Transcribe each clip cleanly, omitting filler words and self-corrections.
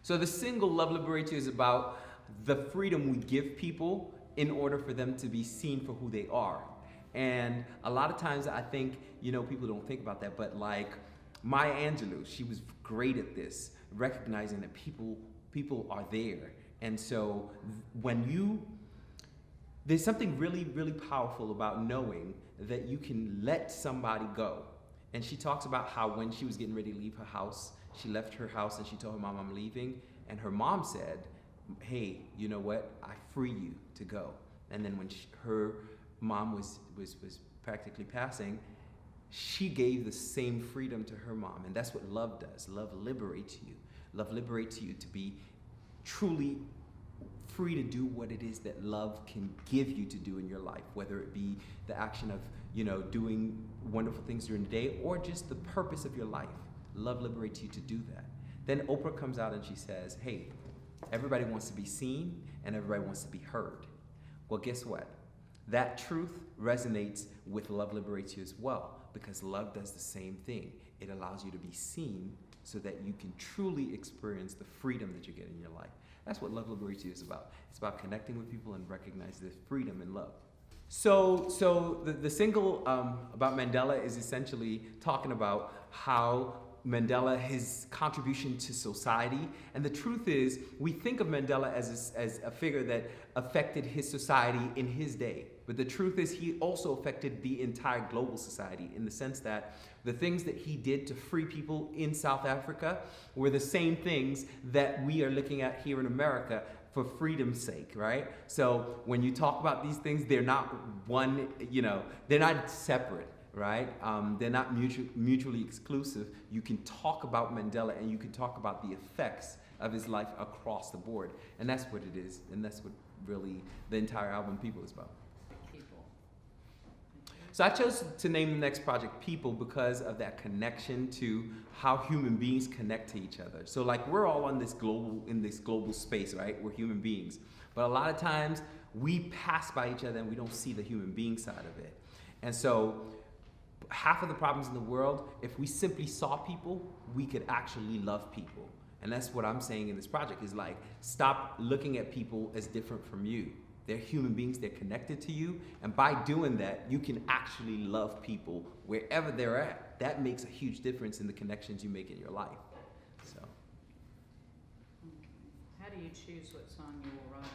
So the single Love Liberates You is about the freedom we give people in order for them to be seen for who they are. And a lot of times I think, people don't think about that, but like Maya Angelou, she was great at this, recognizing that people are there. And so there's something really, really powerful about knowing that you can let somebody go. And she talks about how when she was getting ready to leave her house, she left her house and she told her mom, I'm leaving. And her mom said, hey, you know what? I free you to go. And then when her mom was practically passing, she gave the same freedom to her mom. And that's what love does. Love liberates you. Love liberates you to be truly free to do what it is that love can give you to do in your life, whether it be the action of, doing wonderful things during the day or just the purpose of your life. Love liberates you to do that. Then Oprah comes out and she says, hey, everybody wants to be seen and everybody wants to be heard. Well, guess what? That truth resonates with Love Liberates You as well, because love does the same thing. It allows you to be seen so that you can truly experience the freedom that you get in your life. That's what Love Liberates You is about. It's about connecting with people and recognizing the freedom and love. So the single about Mandela is essentially talking about how Mandela, his contribution to society. And the truth is, we think of Mandela as a figure that affected his society in his day. But the truth is, he also affected the entire global society in the sense that the things that he did to free people in South Africa were the same things that we are looking at here in America for freedom's sake, right? So when you talk about these things, they're not one, they're not separate. Right? They're not mutually exclusive. You can talk about Mandela and you can talk about the effects of his life across the board. And that's what it is. And that's what really the entire album People is about. People. So I chose to name the next project People because of that connection to how human beings connect to each other. So like we're all in this global space, right? We're human beings. But a lot of times we pass by each other and we don't see the human being side of it. And so half of the problems in the world, if we simply saw people, we could actually love people. And that's what I'm saying in this project is like, stop looking at people as different from you. They're human beings, they're connected to you. And by doing that, you can actually love people wherever they're at. That makes a huge difference in the connections you make in your life. So. How do you choose what song you will write?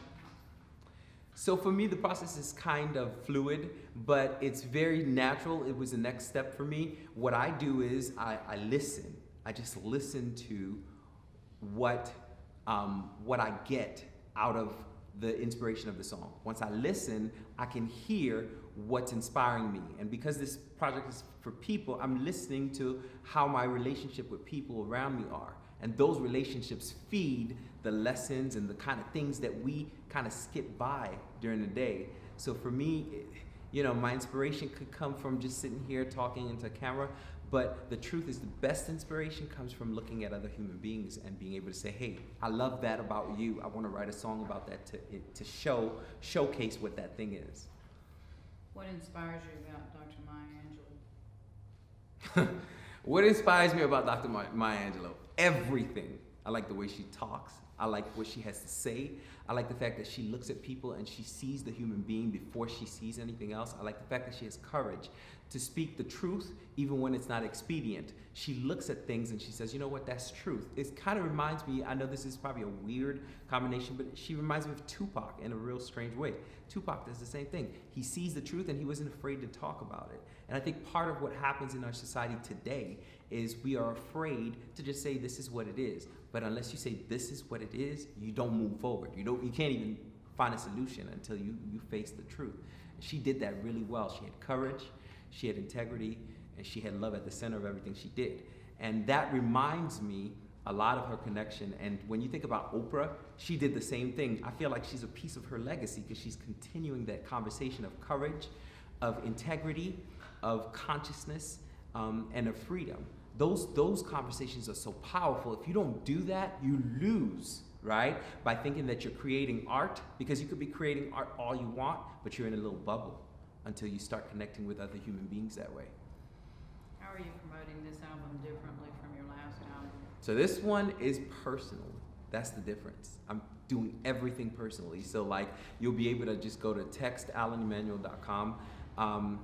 So for me, the process is kind of fluid, but it's very natural. It was the next step for me. What I do is I listen. I just listen to what I get out of the inspiration of the song. Once I listen, I can hear what's inspiring me. And because this project is for people, I'm listening to how my relationship with people around me are. And those relationships feed the lessons and the kind of things that we kind of skip by during the day. So for me, my inspiration could come from just sitting here talking into a camera, but the truth is the best inspiration comes from looking at other human beings and being able to say, hey, I love that about you. I want to write a song about that to showcase what that thing is. What inspires you about Dr. Maya Angelou? What inspires me about Dr. Maya Angelou? Everything. I like the way she talks. I like what she has to say. I like the fact that she looks at people and she sees the human being before she sees anything else. I like the fact that she has courage to speak the truth even when it's not expedient. She looks at things and she says, you know what, that's truth. It kind of reminds me, I know this is probably a weird combination, but she reminds me of Tupac in a real strange way. Tupac does the same thing. He sees the truth and he wasn't afraid to talk about it. And I think part of what happens in our society today is we are afraid to just say this is what it is. But unless you say this is what it is, you don't move forward. You can't even find a solution until you face the truth. She did that really well. She had courage, she had integrity, and she had love at the center of everything she did. And that reminds me a lot of her connection. And when you think about Oprah, she did the same thing. I feel like she's a piece of her legacy because she's continuing that conversation of courage, of integrity, of consciousness, and of freedom. Those conversations are so powerful. If you don't do that, you lose, right? By thinking that you're creating art, because you could be creating art all you want, but you're in a little bubble until you start connecting with other human beings that way. How are you promoting this album differently from your last album? So this one is personal. That's the difference. I'm doing everything personally. So like, you'll be able to just go to textalanemanuel.com,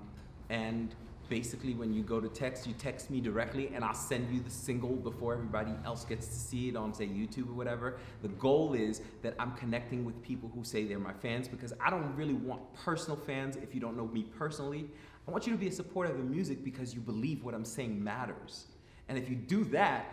and basically when you go to text, you text me directly and I'll send you the single before everybody else gets to see it on, say, YouTube or whatever. The goal is that I'm connecting with people who say they're my fans, because I don't really want personal fans if you don't know me personally. I want you to be a supporter of the music because you believe what I'm saying matters. And if you do that,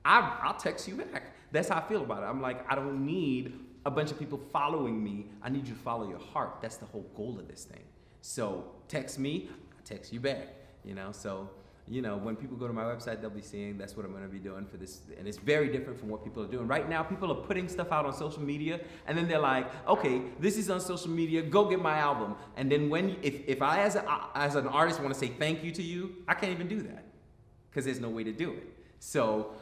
I'll text you back. That's how I feel about it. I'm like, I don't need a bunch of people following me. I need you to follow your heart. That's the whole goal of this thing. So text me, I text you back. You know, so, you know, when people go to my website, they'll be seeing that's what I'm going to be doing for this. And it's very different from what people are doing. Right now, people are putting stuff out on social media, and then they're like, okay, this is on social media, go get my album. And then if I, as an artist, want to say thank you to you, I can't even do that because there's no way to do it. So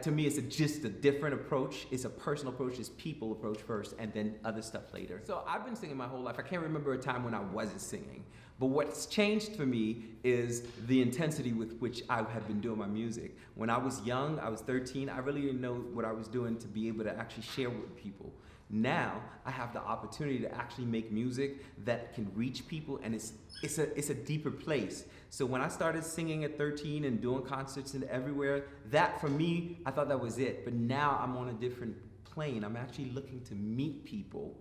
to me, it's just a different approach. It's a personal approach. It's people approach first, and then other stuff later. So I've been singing my whole life. I can't remember a time when I wasn't singing. But what's changed for me is the intensity with which I have been doing my music. When I was young, I was 13, I really didn't know what I was doing to be able to actually share with people. Now, I have the opportunity to actually make music that can reach people, and it's a deeper place. So when I started singing at 13 and doing concerts and everywhere, that for me, I thought that was it. But now I'm on a different plane. I'm actually looking to meet people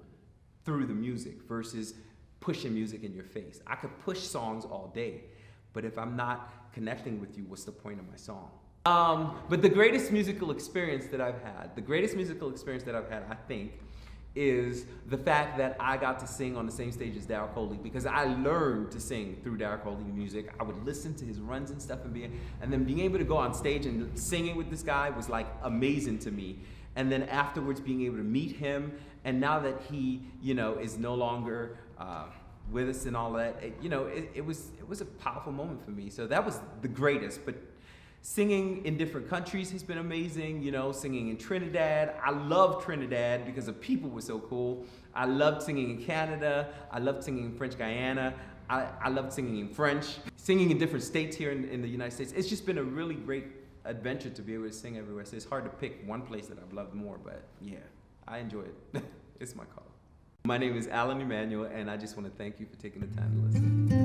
through the music versus pushing music in your face. I could push songs all day, but if I'm not connecting with you, what's the point of my song? But the greatest musical experience that I've had, I think, is the fact that I got to sing on the same stage as Daryl Coley, because I learned to sing through Daryl Coley's music. I would listen to his runs and stuff, and then being able to go on stage and singing with this guy was like amazing to me. And then afterwards being able to meet him, and now that he, you know, is no longer with us and all that, it was a powerful moment for me. So that was the greatest. But singing in different countries has been amazing. You know, singing in Trinidad. I love Trinidad because the people were so cool. I loved singing in Canada. I loved singing in French Guyana. I loved singing in French. Singing in different states here in the United States. It's just been a really great adventure to be able to sing everywhere. So it's hard to pick one place that I've loved more, but yeah, I enjoy it. It's my call. My name is Alain Emmanuel, and I just want to thank you for taking the time to listen.